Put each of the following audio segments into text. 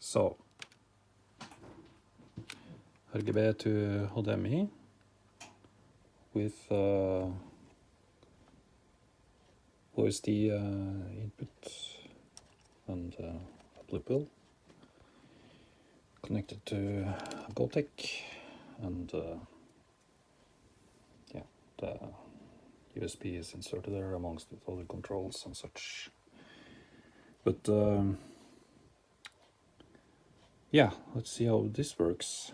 So, RGB2HDMI with OSD input and readable, connected to Gotek, and yeah, the USB is inserted there amongst with other controls and such. But yeah, let's see how this works.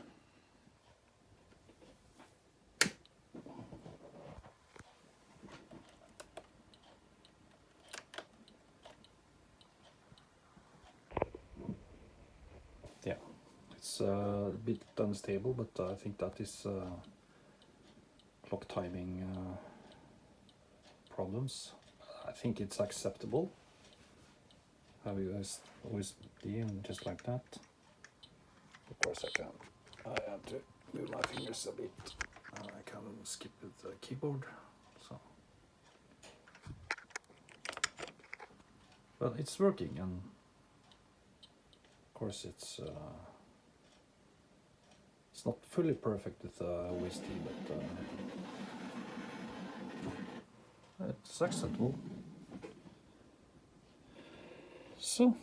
Yeah, it's a bit unstable, but I think that is clock timing problems. I think it's acceptable. Have you guys always been just like that? Of course I have to move my fingers a bit. I can skip with the keyboard. So, but it's working, and of course it's not fully perfect with OSD, but it's acceptable. So